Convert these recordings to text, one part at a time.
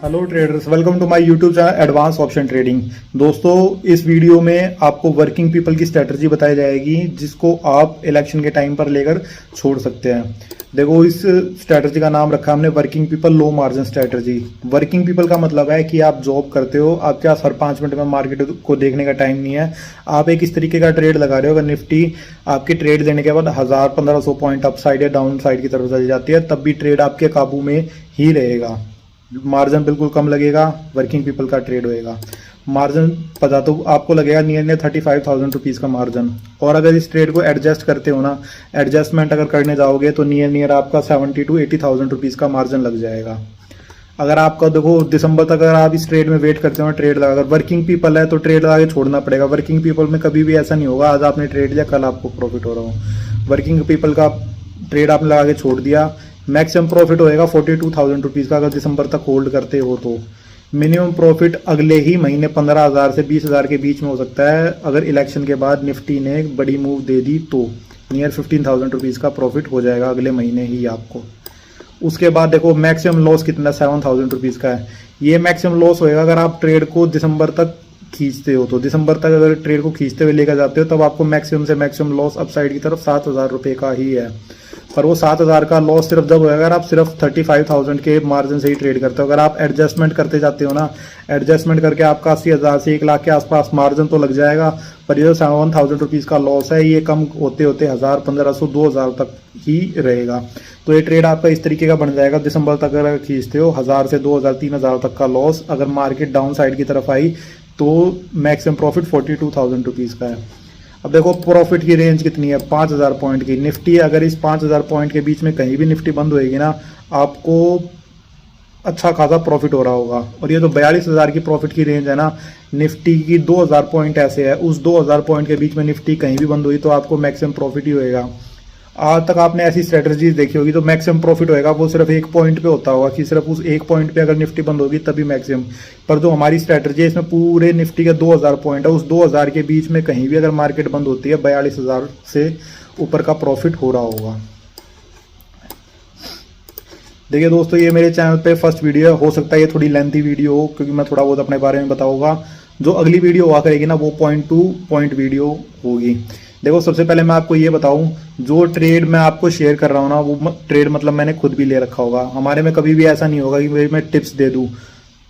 Hello traders, welcome to my YouTube channel advance option trading. दोस्तों, इस video में आपको वर्किंग पीपल की स्ट्रेटजी बताई जाएगी जिसको आप इलेक्शन के टाइम पर लेकर छोड़ सकते हैं। देखो, इस स्ट्रेटजी का नाम रखा हमने working people low margin strategy. Working people का मतलब है कि आप जॉब करते हो, आपके पास हर 5 मिनट में मार्केट को देखने का टाइम नहीं है। आप एक इस तरीके का ट्रेड लगा रहे हो, अगर निफ्टी आपकी ट्रेड देने के बाद 1000-1500 पॉइंट अप साइड या डाउन साइड की तरफ चली जाती है, तब भी ट्रेड आपके काबू में ही रहेगा। मार्जिन बिल्कुल कम लगेगा, वर्किंग पीपल का ट्रेड होएगा। मार्जिन पता तो आपको लगेगा नियर 35,000 रुपीज़ का मार्जिन। और अगर इस ट्रेड को एडजस्ट करते हो ना, एडजस्टमेंट अगर करने जाओगे तो नियर आपका 70,000-80,000 रुपीज़ का मार्जिन लग जाएगा। अगर आपका देखो दिसंबर तक अगर आप इस ट्रेड में वेट करते हो ट्रेड लगा, अगर वर्किंग पीपल है तो ट्रेड लगा के छोड़ना पड़ेगा। वर्किंग पीपल में कभी भी ऐसा नहीं होगा आज आपने ट्रेड लिया कल आपको प्रॉफिट हो रहा हो। वर्किंग पीपल का ट्रेड आपने लगा के छोड़ दिया, मैक्सिमम प्रॉफिट होएगा 42,000 रुपीज़ का। अगर दिसंबर तक होल्ड करते हो तो मिनिमम प्रॉफिट अगले ही महीने 15,000 से 20,000 के बीच में हो सकता है। अगर इलेक्शन के बाद निफ्टी ने बड़ी मूव दे दी तो नियर 15,000 रुपीज़ का प्रॉफिट हो जाएगा अगले महीने ही आपको। उसके बाद देखो मैक्सिमम लॉस कितना 7,000 रुपीज़ का है। ये मैक्सिमम लॉस होएगा अगर आप ट्रेड को दिसंबर तक खींचते हो तो। दिसंबर तक अगर ट्रेड को खींचते हुए लेकर जाते हो तब आपको मैक्सिमम से मैक्सिमम लॉस अपसाइड की तरफ 7,000 रुपये का ही है। पर वो 7,000 का लॉस सिर्फ जब होगा अगर आप सिर्फ 35,000 के मार्जिन से ही ट्रेड करते हो। अगर आप एडजस्टमेंट करते जाते हो ना, एडजस्टमेंट करके आपका 80,000 से 1 लाख के आसपास मार्जिन तो लग जाएगा, पर ये 7,000 रुपीज़ का लॉस है ये कम होते होते 1,000, 1,500, 2,000 तक ही रहेगा। तो ये ट्रेड आपका इस तरीके का बन जाएगा। दिसंबर तक अगर खींचते हो 1,000 से 2,000, 3,000 तक का लॉस। अगर मार्केट डाउन साइड की तरफ आई तो मैक्सिमम प्रॉफिट 42,000 रुपीज़ का है। अब देखो प्रॉफिट की रेंज कितनी है, 5,000 पॉइंट की। निफ्टी अगर इस 5,000 पॉइंट के बीच में कहीं भी निफ्टी बंद होएगी ना, आपको अच्छा खासा प्रॉफिट हो रहा होगा। और ये तो 42,000 की प्रॉफिट की रेंज है ना, निफ्टी की 2,000 पॉइंट ऐसे है, उस 2,000 पॉइंट के बीच में निफ्टी कहीं भी बंद हुई तो आपको मैक्सिमम प्रॉफिट ही होएगा। आज तक आपने ऐसी स्ट्रेटजीज देखी होगी तो मैक्सिमम प्रॉफिट होएगा वो सिर्फ एक पॉइंट पे होता होगा कि सिर्फ उस एक पॉइंट पे अगर निफ्टी बंद होगी तभी मैक्सिमम। पर जो हमारी स्ट्रेटजी है इसमें पूरे निफ्टी के 2,000 पॉइंट है, उस 2,000 के बीच में कहीं भी अगर मार्केट बंद होती है 42,000 से ऊपर का प्रॉफिट हो रहा होगा। देखिए दोस्तों, ये मेरे चैनल पे फर्स्ट वीडियो है, हो सकता है ये थोड़ी लेंथी वीडियो हो क्योंकि मैं थोड़ा बहुत अपने बारे में बताऊंगा। जो अगली वीडियो हुआ करेगी ना वो पॉइंट टू पॉइंट वीडियो होगी। देखो, सबसे पहले मैं आपको ये बताऊं, जो ट्रेड मैं आपको शेयर कर रहा हूँ ना वो ट्रेड मतलब मैंने खुद भी ले रखा होगा। हमारे में कभी भी ऐसा नहीं होगा कि भाई मैं टिप्स दे दूं।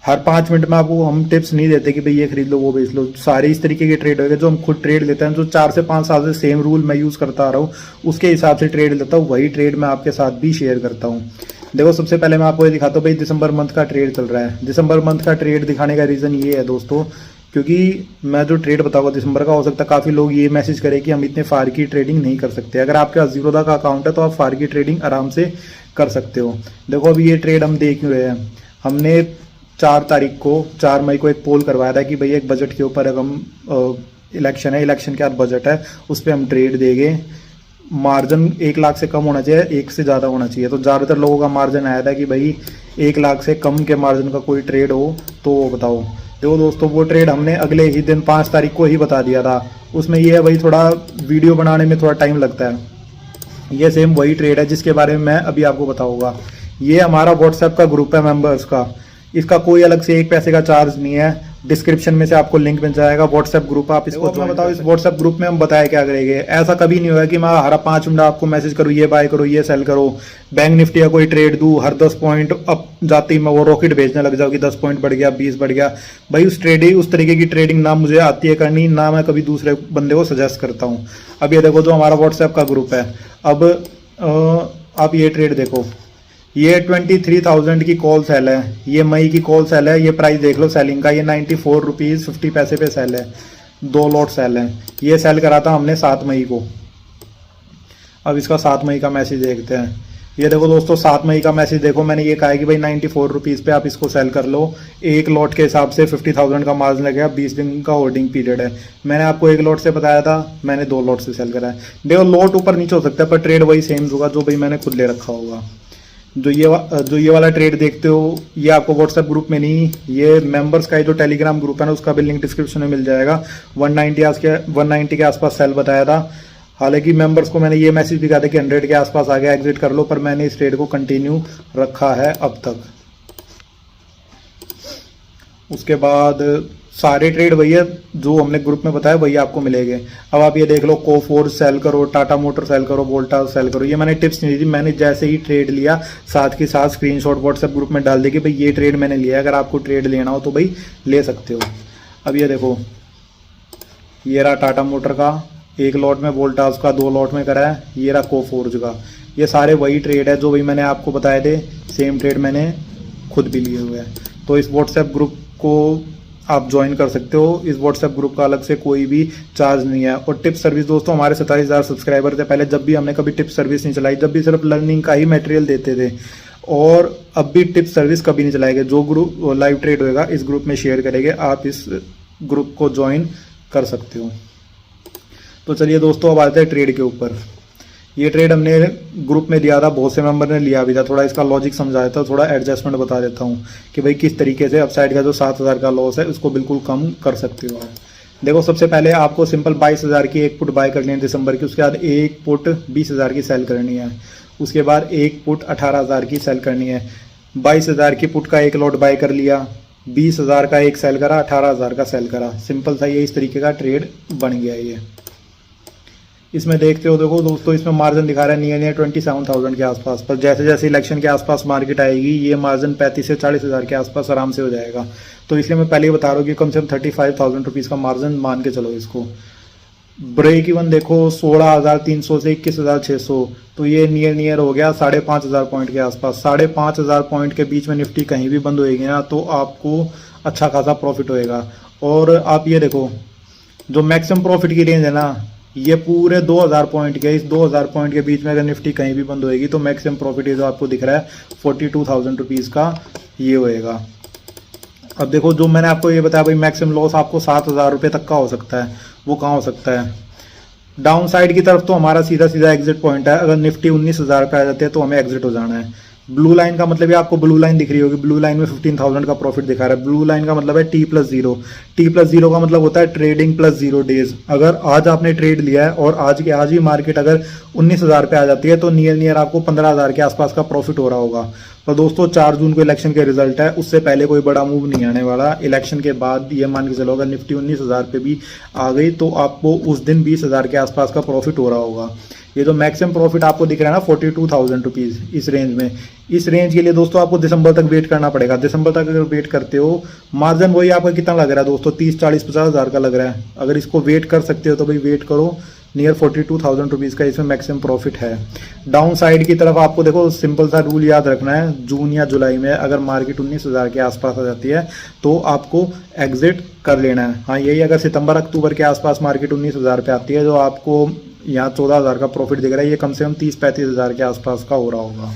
हर 5 मिनट में आपको हम टिप्स नहीं देते कि भाई ये खरीद लो वो बेच लो। सारे इस तरीके के ट्रेड होंगे जो हम खुद ट्रेड लेते हैं, जो 4 से 5 साल से सेम रूल मैं यूज़ करता आ रहा हूँ उसके हिसाब से ट्रेड लेता हूँ, वही ट्रेड मैं आपके साथ भी शेयर करता हूँ। देखो, सबसे पहले मैं आपको ये दिखाता हूँ भाई दिसंबर मंथ का ट्रेड चल रहा है। दिसंबर मंथ का ट्रेड दिखाने का रीज़न ये है दोस्तों, क्योंकि मैं जो ट्रेड बताऊंगा दिसंबर का, हो सकता है काफ़ी लोग ये मैसेज करें कि हम इतने फार की ट्रेडिंग नहीं कर सकते। अगर आपके पास जीरोधा का अकाउंट है तो आप फार की ट्रेडिंग आराम से कर सकते हो। देखो, अभी ये ट्रेड हम देख रहे हैं, हमने 4 मई को एक पोल करवाया था कि भाई एक बजट के ऊपर अगर हम इलेक्शन है, इलेक्शन के बाद बजट है, उस पर हम ट्रेड देंगे। मार्जिन 1 लाख से कम होना चाहिए, 1 से ज़्यादा होना चाहिए। तो ज़्यादातर लोगों का मार्जिन आया था कि भाई 1 लाख से कम के मार्जिन का कोई ट्रेड हो तो वो बताओ। देखो दोस्तों, वो ट्रेड हमने अगले ही दिन 5 तारीख को ही बता दिया था। उसमें ये है भाई थोड़ा वीडियो बनाने में थोड़ा टाइम लगता है। ये सेम वही ट्रेड है जिसके बारे में मैं अभी आपको बताऊंगा। ये हमारा व्हाट्सएप का ग्रुप है मेंबर्स का, इसका कोई अलग से 1 पैसे का चार्ज नहीं है। डिस्क्रिप्शन में से आपको लिंक मिल जाएगा, व्हाट्सएप ग्रुप आप इसको मैं बताओ। इस व्हाट्सएप ग्रुप में हम बताया क्या करेंगे, ऐसा कभी नहीं होगा कि मैं हर 5 मिनट आपको मैसेज करूँ ये बाय करो ये सेल करो, बैंक निफ्टी का कोई ट्रेड दूँ, हर 10 पॉइंट अप जाती मैं वो रॉकेट भेजने लग जाऊँ कि 10 पॉइंट बढ़ गया 20 बढ़ गया। भाई उस तरीके की ट्रेडिंग ना मुझे आती है करनी, ना मैं कभी दूसरे बंदे को सजेस्ट करता हूँ। अब ये देखो, जो हमारा व्हाट्सएप का ग्रुप है, अब आप ये ट्रेड देखो, ये 23,000 की कॉल सेल है, ये मई की कॉल सेल है। ये प्राइस देख लो सेलिंग का, ये 94 रुपीज़ 50 पैसे पे सेल है, 2 लॉट सेल है। ये सेल करा था हमने 7 मई को। अब इसका 7 मई का मैसेज देखते हैं। ये देखो दोस्तों, 7 मई का मैसेज देखो, मैंने ये कहा है कि भाई 94 रुपीज़ पे आप इसको सेल कर लो। एक लॉट के हिसाब से 50,000 का मार्जिन लगेगा, 20 दिन का होल्डिंग पीरियड है। मैंने आपको 1 लॉट से बताया था, मैंने 2 लॉट से सेल करा है। देखो, लॉट ऊपर नीचे हो सकता है पर ट्रेड वही सेम होगा जो भाई मैंने खुद ले रखा होगा। जो ये वाला ट्रेड देखते हो ये आपको व्हाट्सएप ग्रुप में नहीं, ये मेंबर्स का ही जो टेलीग्राम ग्रुप है ना उसका भी लिंक डिस्क्रिप्शन में मिल जाएगा। 190 के आसपास सेल बताया था। हालांकि मेंबर्स को मैंने ये मैसेज भी कहा था कि 100 के आसपास आ गया एग्जिट कर लो, पर मैंने इस ट्रेड को कंटिन्यू रखा है अब तक। उसके बाद सारे ट्रेड वही है जो हमने ग्रुप में बताया, वही आपको मिलेंगे। अब आप ये देख लो, कोफोर्स सेल करो, टाटा मोटर सेल करो, वोल्टास सेल करो। ये मैंने टिप्स नहीं दी, मैंने जैसे ही ट्रेड लिया साथ के साथ स्क्रीनशॉट व्हाट्सएप ग्रुप में डाल दी कि भाई ये ट्रेड मैंने लिया है, अगर आपको ट्रेड लेना हो तो भाई ले सकते हो। अब ये देखो, ये रहा टाटा मोटर का एक लॉट में, वोल्टास का 2 लॉट में करा है, ये रहा कोफोर्ज का। ये सारे वही ट्रेड है जो भाई मैंने आपको बताए थे, सेम ट्रेड मैंने खुद भी लिए हुए हैं। तो इस व्हाट्सएप ग्रुप को आप ज्वाइन कर सकते हो। इस व्हाट्सएप ग्रुप का अलग से कोई भी चार्ज नहीं है। और टिप सर्विस दोस्तों, हमारे 27,000 सब्सक्राइबर थे पहले, जब भी हमने कभी टिप सर्विस नहीं चलाई, जब भी सिर्फ लर्निंग का ही मटेरियल देते थे, और अब भी टिप सर्विस कभी नहीं चलाएंगे। जो ग्रुप लाइव ट्रेड होएगा इस ग्रुप में शेयर करेंगे, आप इस ग्रुप को ज्वाइन कर सकते हो। तो चलिए दोस्तों, अब आते हैं ट्रेड के ऊपर। ये ट्रेड हमने ग्रुप में दिया था, बहुत से मेंबर ने लिया भी था। थोड़ा इसका लॉजिक समझाया था, थोड़ा एडजस्टमेंट बता देता हूँ कि भाई किस तरीके से अपसाइड का जो 7,000 का लॉस है उसको बिल्कुल कम कर सकते हो आप। देखो, सबसे पहले आपको सिंपल 22,000 की एक पुट बाय करनी है दिसंबर की, उसके बाद एक पुट 20,000 की सेल करनी है, उसके बाद एक पुट 18,000 की सेल करनी है। 22,000 की पुट का एक लॉट बाय कर लिया, 20,000 का एक सेल करा, 18,000 का सेल करा। सिंपल सा ये इस तरीके का ट्रेड बन गया ये। इसमें देखते हो, देखो दोस्तों, इसमें मार्जिन दिखा रहा है नियर 27,000 के आसपास, पर जैसे जैसे इलेक्शन के आसपास मार्केट आएगी ये मार्जिन 35 से 40,000 के आसपास आराम से हो जाएगा। तो इसलिए मैं पहले ही बता रहा हूँ कि कम से कम 35,000 रुपीज़ का मार्जिन मान के चलो इसको। ब्रेक इवन देखो 16,300 से 21,600, तो ये नियर हो गया 5,500 पॉइंट के आसपास। 5,500 पॉइंट के बीच में निफ्टी कहीं भी बंद होएगी ना, तो आपको अच्छा खासा प्रॉफिट होएगा। और आप ये देखो, जो मैक्सिमम प्रॉफिट की रेंज है ना, ये पूरे 2,000 पॉइंट के, इस 2,000 पॉइंट के बीच में अगर निफ्टी कहीं भी बंद होएगी तो मैक्सिमम प्रॉफिट ये जो आपको दिख रहा है 42,000 रुपीज़ का ये होएगा। अब देखो, जो मैंने आपको ये बताया भाई मैक्सिमम लॉस आपको 7,000 रुपये तक का हो सकता है, वो कहाँ हो सकता है? डाउन साइड की तरफ तो हमारा सीधा सीधा एग्जिट पॉइंट है। अगर निफ्टी 19,000 पे आ जाती है तो हमें एग्जिट हो जाना है। ब्लू लाइन का मतलब ये आपको ब्लू लाइन दिख रही होगी, ब्लू लाइन में 15,000 का प्रॉफिट दिखा रहा है। ब्लू लाइन का मतलब है T+0। T+0 का मतलब होता है ट्रेडिंग प्लस 0 डेज। अगर आज आपने ट्रेड लिया है और आज ही मार्केट अगर 19,000 पे आ जाती है तो नियर आपको 15,000 के आसपास का प्रॉफिट हो रहा होगा। पर दोस्तों 4 जून को इलेक्शन के रिजल्ट है, उससे पहले कोई बड़ा मूव नहीं आने वाला। इलेक्शन के बाद ये मान के चलो अगर निफ्टी 19,000 पे भी आ गई तो आपको उस दिन 20,000 के आसपास का प्रॉफिट हो रहा होगा। ये जो मैक्सिमम प्रॉफिट आपको दिख रहा है ना 42,000 रुपीज़ इस रेंज में, इस रेंज के लिए दोस्तों आपको दिसंबर तक वेट करना पड़ेगा। दिसंबर तक अगर वेट करते हो, मार्जिन वही आपका कितना लग रहा है दोस्तों, 30, 40, 50,000 का लग रहा है। अगर इसको वेट कर सकते हो तो भाई वेट करो, नियर 42,000 रुपीज़ का इसमें मैक्सिमम प्रॉफिट है। डाउन साइड की तरफ आपको देखो सिंपल सा रूल याद रखना है, जून या जुलाई में अगर मार्केट 19,000 के आसपास आ जाती है तो आपको एग्जिट कर लेना है। हाँ, यही अगर सितंबर अक्टूबर के आसपास मार्केट 19,000 पे आती है तो आपको यहाँ 14,000 का प्रॉफिट दिख रहा है, ये कम से कम 30-35,000 के आसपास का हो रहा होगा।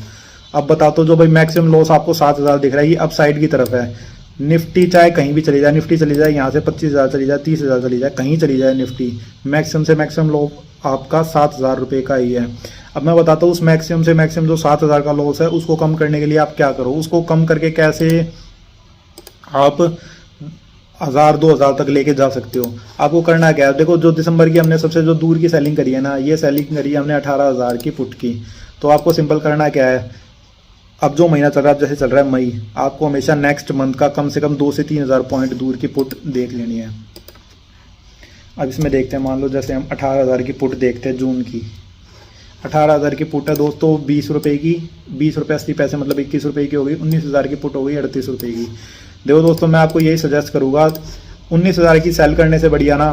अब बता तो, जो भाई मैक्सिमम लॉस आपको 7,000 दिख रहा है, ये अप साइड की तरफ है। निफ्टी चाहे कहीं भी चली जाए, निफ्टी चली जाए यहाँ से 25,000 चली जाए, 30,000 चली जाए, कहीं चली जाए निफ्टी, मैक्सिमम से मैक्सिमम लॉस आपका 7,000 रुपये का ही है। अब मैं बताता हूँ उस मैक्सिमम से मैक्सिमम जो 7,000 का लॉस है उसको कम करने के लिए आप क्या करो। उसको कम करके कैसे आप 1,000-2,000 तक लेके जा सकते हो। आपको करना क्या है, देखो जो दिसंबर की हमने सबसे जो दूर की सेलिंग करी है ना, ये सेलिंग करी है हमने 18,000 की पुट की। तो आपको सिंपल करना क्या है, अब जो महीना चल रहा है, जैसे चल रहा है मई, आपको हमेशा नेक्स्ट मंथ का कम से कम 2 से 3,000 पॉइंट दूर की पुट देख लेनी है। अब इसमें देखते हैं, मान लो जैसे हम 18,000 की पुट देखते हैं जून की, 18,000 की पुट है दोस्तों 20 रुपये की, 20 रुपये 80 पैसे मतलब 21 रुपये की हो गई। 19,000 की पुट हो गई 38 रुपये की। देखो दोस्तों, मैं आपको यही सजेस्ट करूँगा, 19,000 की सेल करने से बढ़िया ना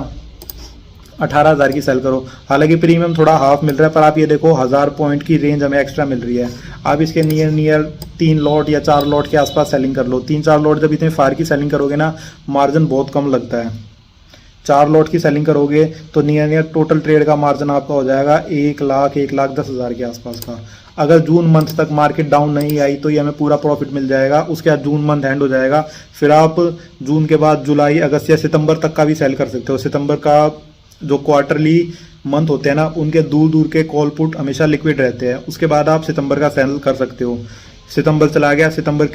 18,000 की सेल करो। हालांकि प्रीमियम थोड़ा हाफ मिल रहा है, पर आप ये देखो 1,000 पॉइंट की रेंज हमें एक्स्ट्रा मिल रही है। आप इसके नियर 3 लॉट या 4 लॉट के आसपास सेलिंग कर लो। 3-4 लॉट जब इतने फार की सेलिंग करोगे ना, मार्जिन बहुत कम लगता है। 4 लॉट की सेलिंग करोगे तो नियर टोटल ट्रेड का मार्जिन आपका हो जाएगा 1,10,000 के आसपास का। अगर जून मंथ तक मार्केट डाउन नहीं आई तो ये हमें पूरा प्रॉफिट मिल जाएगा। उसके बाद जून मंथ एंड हो जाएगा, फिर आप जून के बाद जुलाई, अगस्त या सितंबर तक का भी सेल कर सकते हो। सितंबर का जो क्वार्टरली मंथ होते हैं ना, उनके दूर दूर के कॉल पुट हमेशा लिक्विड रहते हैं। उसके बाद आप सितंबर का सेल कर सकते हो। सितंबर चला गया, सितंबर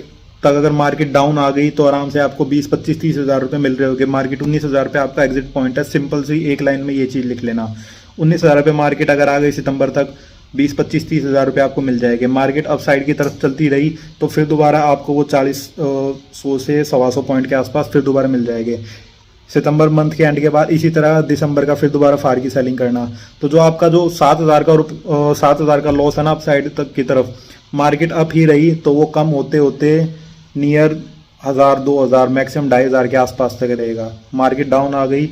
तक अगर मार्केट डाउन आ गई तो आराम से आपको 20-25-30,000 रुपये मिल रहे होंगे। मार्केट 19,000 पे आपका एग्जिट पॉइंट है। सिंपल सी एक लाइन में ये चीज़ लिख लेना, 19,000 पे मार्केट अगर आ गई सितंबर तक 20-25-30 हज़ार रुपये आपको मिल जाएंगे। मार्केट अप साइड की तरफ चलती रही तो फिर दोबारा आपको वो 100 से 125 पॉइंट के आसपास फिर दोबारा मिल जाएंगे। सितंबर मंथ के एंड के बाद इसी तरह दिसंबर का फिर दोबारा फार की सेलिंग करना। तो जो आपका जो 7,000 का लॉस है ना अप साइड तक की तरफ, मार्केट अप ही रही तो वो कम होते होते नियर 1,000-2,000 मैक्सिमम 2,500 के आसपास तक रहेगा। मार्केट डाउन आ गई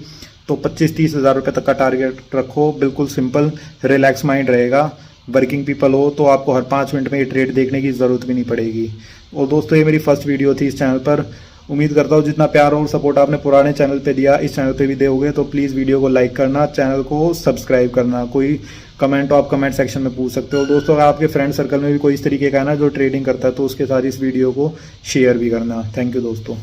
तो 25-30 हज़ार रुपये तक का टारगेट रखो। बिल्कुल सिंपल रिलैक्स माइंड रहेगा। वर्किंग पीपल हो तो आपको हर 5 मिनट में ये ट्रेड देखने की ज़रूरत भी नहीं पड़ेगी। और दोस्तों ये मेरी फर्स्ट वीडियो थी इस चैनल पर। उम्मीद करता हूँ जितना प्यार और सपोर्ट आपने पुराने चैनल पे दिया इस चैनल पे भी दोगे। तो प्लीज़ वीडियो को लाइक करना, चैनल को सब्सक्राइब करना। कोई कमेंट हो आप कमेंट सेक्शन में पूछ सकते हो। दोस्तों अगर आपके फ्रेंड सर्कल में भी कोई इस तरीके का है ना जो ट्रेडिंग करता है तो उसके साथ इस वीडियो को शेयर भी करना। थैंक यू दोस्तों।